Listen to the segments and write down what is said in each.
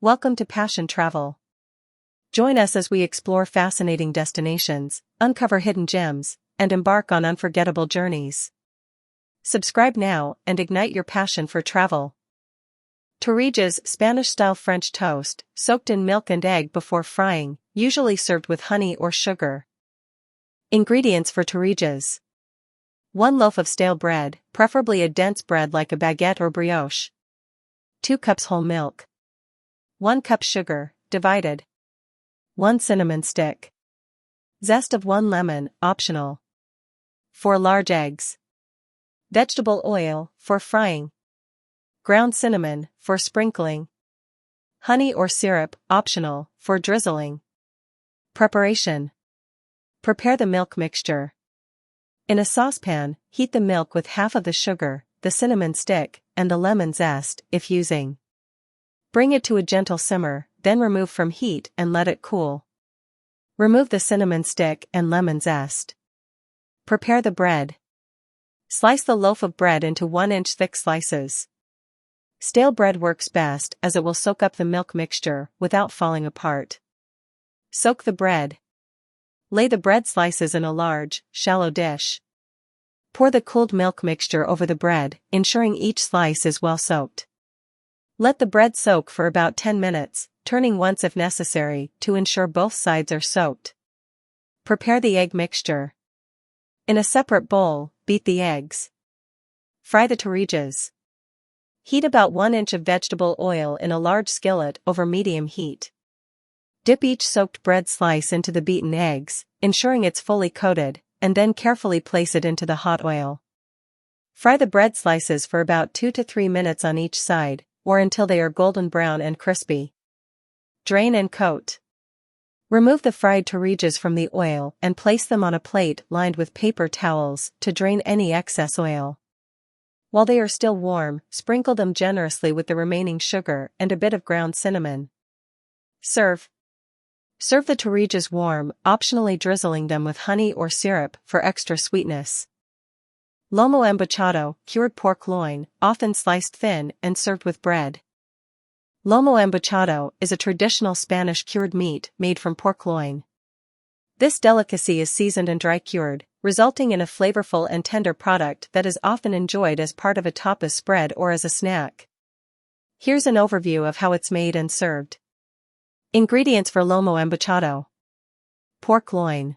Welcome to Passion Travel. Join us as we explore fascinating destinations, uncover hidden gems, and embark on unforgettable journeys. Subscribe now and ignite your passion for travel. Torrijas, Spanish-style French toast, soaked in milk and egg before frying, usually served with honey or sugar. Ingredients for torrijas: 1 loaf of stale bread, preferably a dense bread like a baguette or brioche. 2 cups whole milk. 1 cup sugar, divided. 1 cinnamon stick. Zest of 1 lemon, optional. 4 large eggs. Vegetable oil, for frying. Ground cinnamon, for sprinkling. Honey or syrup, optional, for drizzling. Preparation. Prepare the milk mixture. In a saucepan, heat the milk with half of the sugar, the cinnamon stick, and the lemon zest, if using. Bring it to a gentle simmer, then remove from heat and let it cool. Remove the cinnamon stick and lemon zest. Prepare the bread. Slice the loaf of bread into 1-inch thick slices. Stale bread works best as it will soak up the milk mixture without falling apart. Soak the bread. Lay the bread slices in a large, shallow dish. Pour the cooled milk mixture over the bread, ensuring each slice is well soaked. Let the bread soak for about 10 minutes, turning once if necessary, to ensure both sides are soaked. Prepare the egg mixture. In a separate bowl, beat the eggs. Fry the torrijas. Heat about 1 inch of vegetable oil in a large skillet over medium heat. Dip each soaked bread slice into the beaten eggs, ensuring it's fully coated, and then carefully place it into the hot oil. Fry the bread slices for about 2 to 3 minutes on each side, or until they are golden brown and crispy. Drain and coat. Remove the fried torrijas from the oil and place them on a plate lined with paper towels to drain any excess oil. While they are still warm, sprinkle them generously with the remaining sugar and a bit of ground cinnamon. Serve. Serve the torrijas warm, optionally drizzling them with honey or syrup for extra sweetness. Lomo Embuchado, cured pork loin, often sliced thin and served with bread. Lomo Embuchado is a traditional Spanish cured meat made from pork loin. This delicacy is seasoned and dry-cured, resulting in a flavorful and tender product that is often enjoyed as part of a tapas spread or as a snack. Here's an overview of how it's made and served. Ingredients for Lomo Embuchado: pork loin,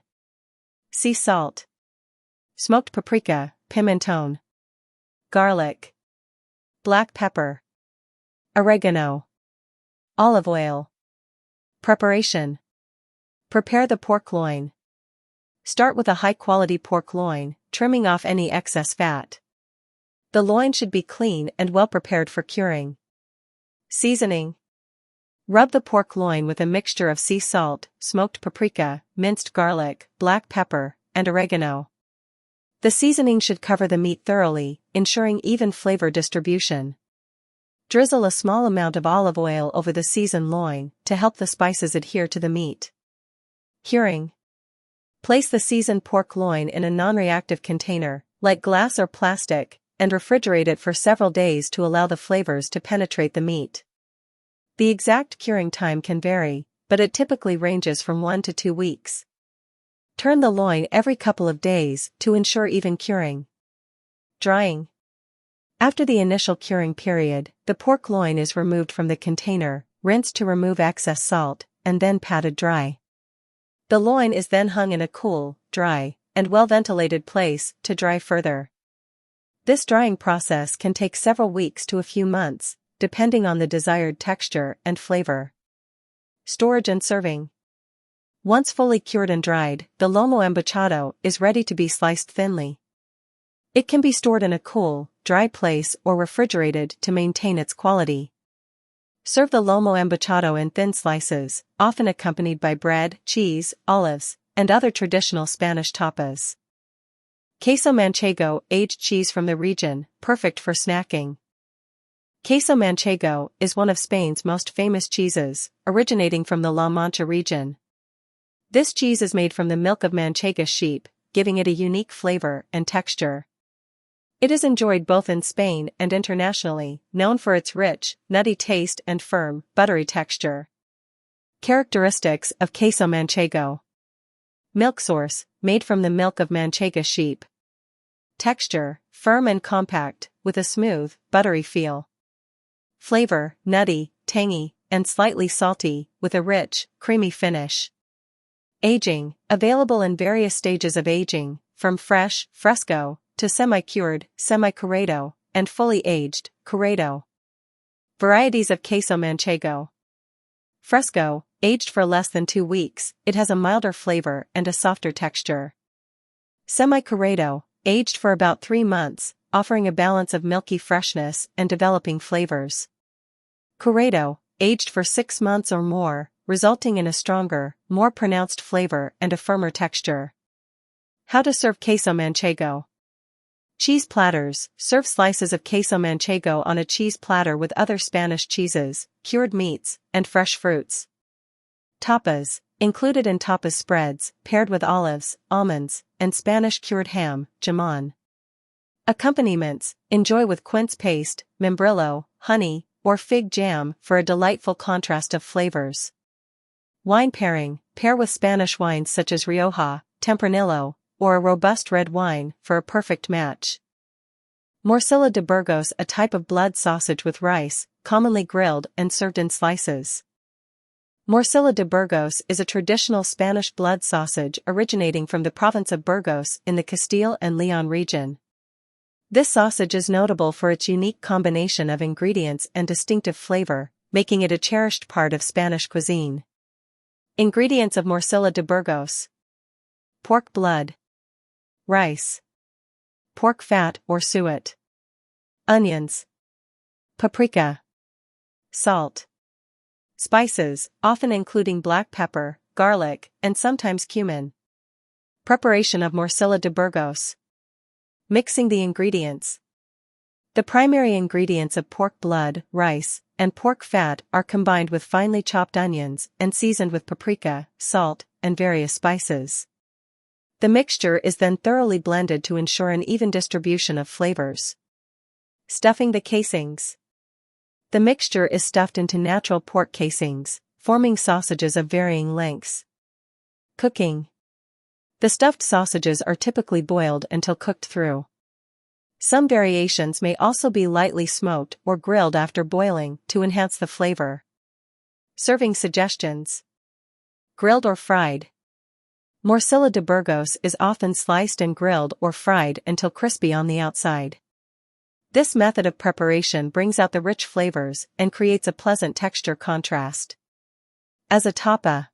sea salt, smoked paprika, pimentón, garlic, black pepper, oregano, olive oil. Preparation. Prepare the pork loin. Start with a high-quality pork loin, trimming off any excess fat. The loin should be clean and well prepared for curing. Seasoning. Rub the pork loin with a mixture of sea salt, smoked paprika, minced garlic, black pepper, and oregano. The seasoning should cover the meat thoroughly, ensuring even flavor distribution. Drizzle a small amount of olive oil over the seasoned loin to help the spices adhere to the meat. Curing. Place the seasoned pork loin in a non-reactive container, like glass or plastic, and refrigerate it for several days to allow the flavors to penetrate the meat. The exact curing time can vary, but it typically ranges from 1 to 2 weeks. Turn the loin every couple of days to ensure even curing. Drying. After the initial curing period, the pork loin is removed from the container, rinsed to remove excess salt, and then patted dry. The loin is then hung in a cool, dry, and well-ventilated place to dry further. This drying process can take several weeks to a few months, depending on the desired texture and flavor. Storage and serving. Once fully cured and dried, the Lomo Embuchado is ready to be sliced thinly. It can be stored in a cool, dry place or refrigerated to maintain its quality. Serve the Lomo Embuchado in thin slices, often accompanied by bread, cheese, olives, and other traditional Spanish tapas. Queso Manchego, aged cheese from the region, perfect for snacking. Queso Manchego is one of Spain's most famous cheeses, originating from the La Mancha region. This cheese is made from the milk of Manchega sheep, giving it a unique flavor and texture. It is enjoyed both in Spain and internationally, known for its rich, nutty taste and firm, buttery texture. Characteristics of Queso Manchego. Milk source, made from the milk of Manchega sheep. Texture, firm and compact, with a smooth, buttery feel. Flavor, nutty, tangy, and slightly salty, with a rich, creamy finish. Aging, available in various stages of aging, from fresh, fresco, to semi-cured, semi-curado, and fully aged, curado. Varieties of Queso Manchego. Fresco, aged for less than 2 weeks, it has a milder flavor and a softer texture. Semi-curado, aged for about 3 months, offering a balance of milky freshness and developing flavors. Curado, aged for 6 months or more, resulting in a stronger, more pronounced flavor and a firmer texture. How to serve Queso Manchego. Cheese platters. Serve slices of Queso Manchego on a cheese platter with other Spanish cheeses, cured meats, and fresh fruits. Tapas. Included in tapas spreads, paired with olives, almonds, and Spanish cured ham, jamon. Accompaniments. Enjoy with quince paste, membrillo, honey, or fig jam for a delightful contrast of flavors. Wine pairing. Pair with Spanish wines such as Rioja, Tempranillo, or a robust red wine for a perfect match. Morcilla de Burgos, a type of blood sausage with rice, commonly grilled and served in slices. Morcilla de Burgos is a traditional Spanish blood sausage originating from the province of Burgos in the Castile and Leon region. This sausage is notable for its unique combination of ingredients and distinctive flavor, making it a cherished part of Spanish cuisine. Ingredients of Morcilla de Burgos. Pork blood. Rice. Pork fat or suet. Onions. Paprika. Salt. Spices, often including black pepper, garlic, and sometimes cumin. Preparation of Morcilla de Burgos. Mixing the ingredients. The primary ingredients of pork blood, rice, and pork fat are combined with finely chopped onions and seasoned with paprika, salt, and various spices. The mixture is then thoroughly blended to ensure an even distribution of flavors. Stuffing the casings. The mixture is stuffed into natural pork casings, forming sausages of varying lengths. Cooking. The stuffed sausages are typically boiled until cooked through. Some variations may also be lightly smoked or grilled after boiling to enhance the flavor. Serving suggestions. Grilled or fried. Morcilla de Burgos is often sliced and grilled or fried until crispy on the outside. This method of preparation brings out the rich flavors and creates a pleasant texture contrast. As a tapa.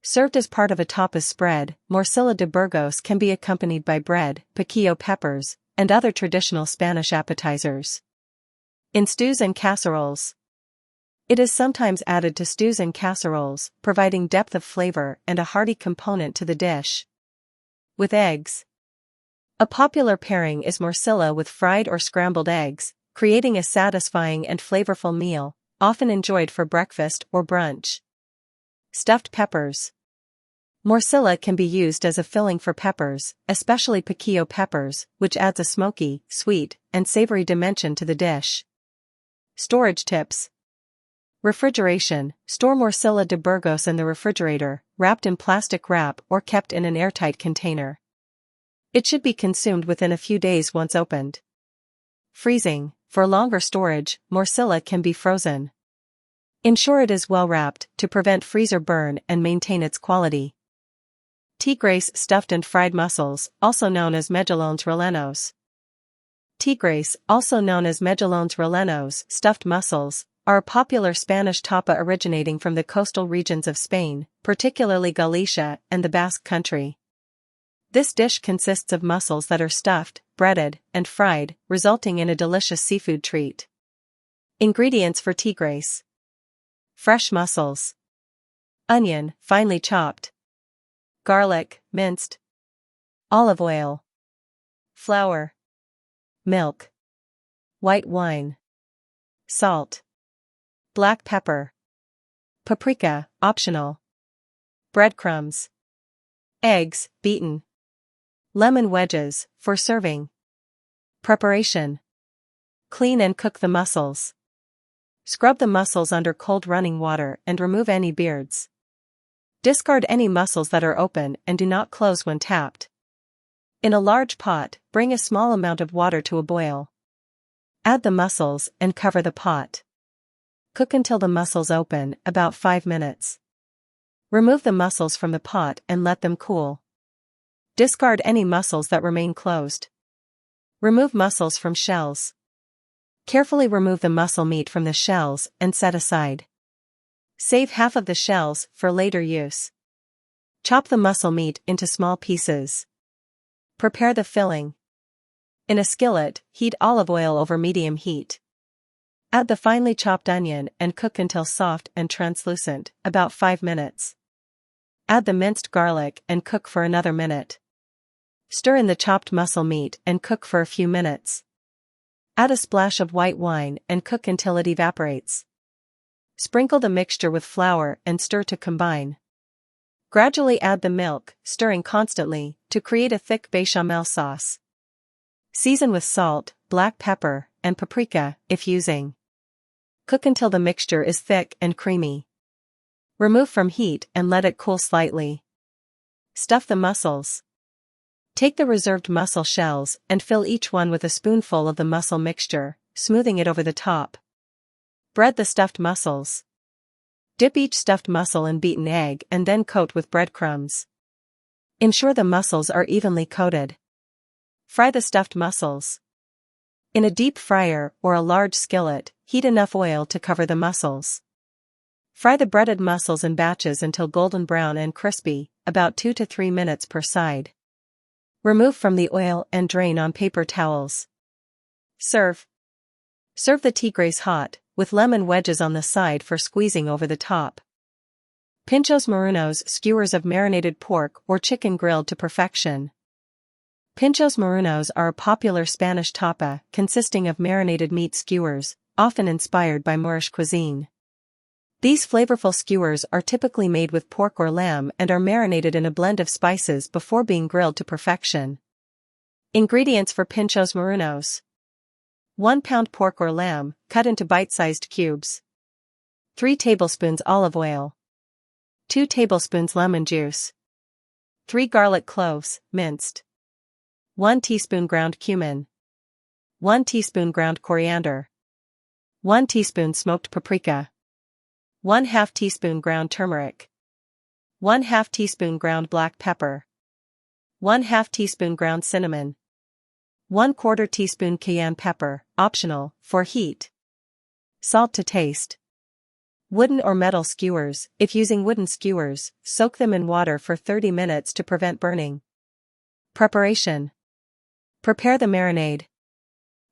Served as part of a tapas spread, Morcilla de Burgos can be accompanied by bread, piquillo peppers, and other traditional Spanish appetizers. In stews and casseroles. It is sometimes added to stews and casseroles, providing depth of flavor and a hearty component to the dish. With eggs. A popular pairing is morcilla with fried or scrambled eggs, creating a satisfying and flavorful meal, often enjoyed for breakfast or brunch. Stuffed peppers. Morcilla can be used as a filling for peppers, especially piquillo peppers, which adds a smoky, sweet, and savory dimension to the dish. Storage tips. Refrigeration. Store Morcilla de Burgos in the refrigerator, wrapped in plastic wrap or kept in an airtight container. It should be consumed within a few days once opened. Freezing. For longer storage, morcilla can be frozen. Ensure it is well wrapped to prevent freezer burn and maintain its quality. Tigres stuffed and fried mussels, also known as mejillones rellenos. Tigres, also known as mejillones rellenos, stuffed mussels, are a popular Spanish tapa originating from the coastal regions of Spain, particularly Galicia and the Basque Country. This dish consists of mussels that are stuffed, breaded, and fried, resulting in a delicious seafood treat. Ingredients for tigres. Fresh mussels. Onion, finely chopped. Garlic, minced. Olive oil. Flour. Milk. White wine. Salt. Black pepper. Paprika, optional. Breadcrumbs. Eggs, beaten. Lemon wedges, for serving. Preparation. Clean and cook the mussels. Scrub the mussels under cold running water and remove any beards. Discard any mussels that are open and do not close when tapped. In a large pot, bring a small amount of water to a boil. Add the mussels and cover the pot. Cook until the mussels open, about 5 minutes. Remove the mussels from the pot and let them cool. Discard any mussels that remain closed. Remove mussels from shells. Carefully remove the mussel meat from the shells and set aside. Save half of the shells for later use. Chop the mussel meat into small pieces. Prepare the filling. In a skillet, heat olive oil over medium heat. Add the finely chopped onion and cook until soft and translucent, about 5 minutes. Add the minced garlic and cook for another minute. Stir in the chopped mussel meat and cook for a few minutes. Add a splash of white wine and cook until it evaporates. Sprinkle the mixture with flour and stir to combine. Gradually add the milk, stirring constantly, to create a thick bechamel sauce. Season with salt, black pepper, and paprika, if using. Cook until the mixture is thick and creamy. Remove from heat and let it cool slightly. Stuff the mussels. Take the reserved mussel shells and fill each one with a spoonful of the mussel mixture, smoothing it over the top. Bread the stuffed mussels. Dip each stuffed mussel in beaten egg and then coat with breadcrumbs. Ensure the mussels are evenly coated. Fry the stuffed mussels. In a deep fryer or a large skillet, heat enough oil to cover the mussels. Fry the breaded mussels in batches until golden brown and crispy, about 2 to 3 minutes per side. Remove from the oil and drain on paper towels. Serve. Serve the Tigres hot, with lemon wedges on the side for squeezing over the top. Pinchos Morunos, skewers of marinated pork or chicken grilled to perfection. Pinchos Morunos are a popular Spanish tapa consisting of marinated meat skewers, often inspired by Moorish cuisine. These flavorful skewers are typically made with pork or lamb and are marinated in a blend of spices before being grilled to perfection. Ingredients for Pinchos Morunos: 1 pound pork or lamb, cut into bite-sized cubes. 3 tablespoons olive oil. 2 tablespoons lemon juice. 3 garlic cloves, minced. 1 teaspoon ground cumin. 1 teaspoon ground coriander. 1 teaspoon smoked paprika. 1/2 teaspoon ground turmeric. 1/2 teaspoon ground black pepper. 1/2 teaspoon ground cinnamon. 1/4 teaspoon cayenne pepper, optional, for heat. Salt to taste. Wooden or metal skewers. If using wooden skewers, soak them in water for 30 minutes to prevent burning. Preparation. Prepare the marinade.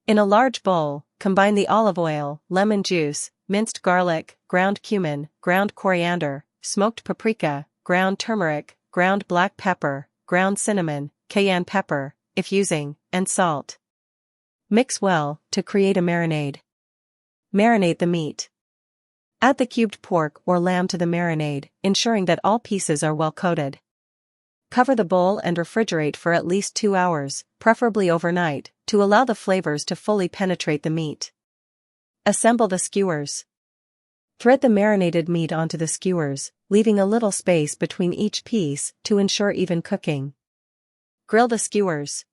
In a large bowl, combine the olive oil, lemon juice, minced garlic, ground cumin, ground coriander, smoked paprika, ground turmeric, ground black pepper, ground cinnamon, cayenne pepper, if using, and salt. Mix well to create a marinade. Marinate the meat. Add the cubed pork or lamb to the marinade, ensuring that all pieces are well coated. Cover the bowl and refrigerate for at least 2 hours, preferably overnight, to allow the flavors to fully penetrate the meat. Assemble the skewers. Thread the marinated meat onto the skewers, leaving a little space between each piece to ensure even cooking. Grill the skewers.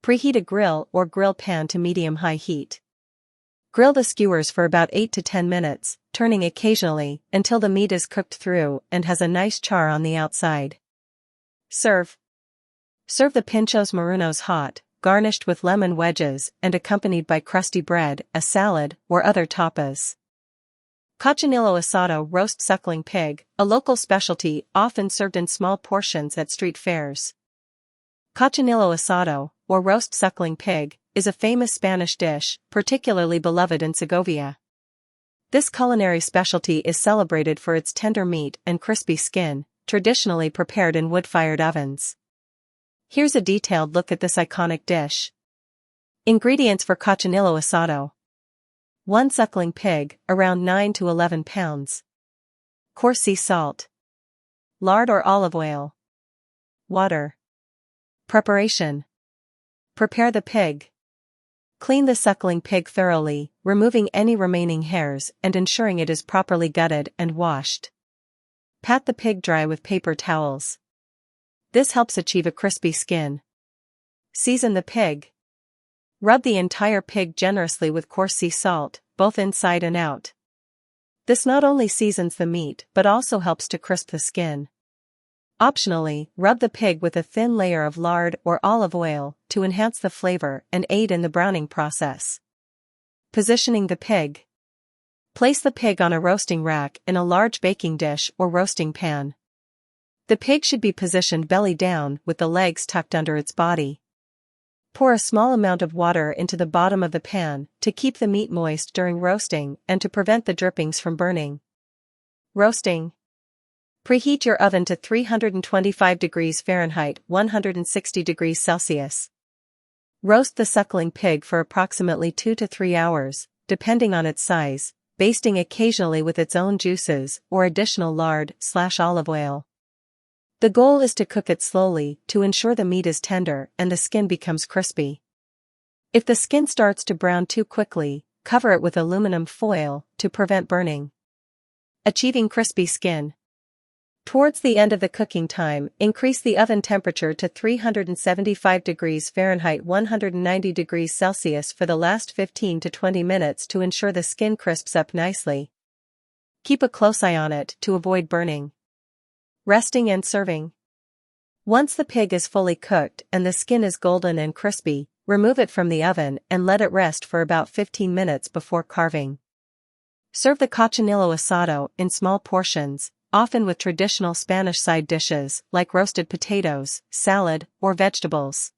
Preheat a grill or grill pan to medium-high heat. Grill the skewers for about 8 to 10 minutes, turning occasionally until the meat is cooked through and has a nice char on the outside. Serve. Serve the Pinchos Morunos hot, garnished with lemon wedges and accompanied by crusty bread, a salad, or other tapas. Cochinillo Asado, roast suckling pig, a local specialty often served in small portions at street fairs. Cochinillo Asado, or roast suckling pig, is a famous Spanish dish, particularly beloved in Segovia. This culinary specialty is celebrated for its tender meat and crispy skin, traditionally prepared in wood-fired ovens. Here's a detailed look at this iconic dish. Ingredients for Cochinillo Asado: 1 suckling pig, around 9 to 11 pounds. Coarse sea salt. Lard or olive oil. Water. Preparation. Prepare the pig. Clean the suckling pig thoroughly, removing any remaining hairs and ensuring it is properly gutted and washed. Pat the pig dry with paper towels. This helps achieve a crispy skin. Season the pig. Rub the entire pig generously with coarse sea salt, both inside and out. This not only seasons the meat but also helps to crisp the skin. Optionally, rub the pig with a thin layer of lard or olive oil to enhance the flavor and aid in the browning process. Positioning the pig. Place the pig on a roasting rack in a large baking dish or roasting pan. The pig should be positioned belly down with the legs tucked under its body. Pour a small amount of water into the bottom of the pan to keep the meat moist during roasting and to prevent the drippings from burning. Roasting. Preheat your oven to 325 degrees Fahrenheit, 160 degrees Celsius. Roast the suckling pig for approximately 2 to 3 hours, depending on its size, basting occasionally with its own juices or additional lard/olive oil. The goal is to cook it slowly to ensure the meat is tender and the skin becomes crispy. If the skin starts to brown too quickly, cover it with aluminum foil to prevent burning. Achieving crispy skin. Towards the end of the cooking time, increase the oven temperature to 375 degrees Fahrenheit, 190 degrees Celsius for the last 15 to 20 minutes to ensure the skin crisps up nicely. Keep a close eye on it to avoid burning. Resting and serving. Once the pig is fully cooked and the skin is golden and crispy, remove it from the oven and let it rest for about 15 minutes before carving. Serve the cochinillo asado in small portions, often with traditional Spanish side dishes like roasted potatoes, salad, or vegetables.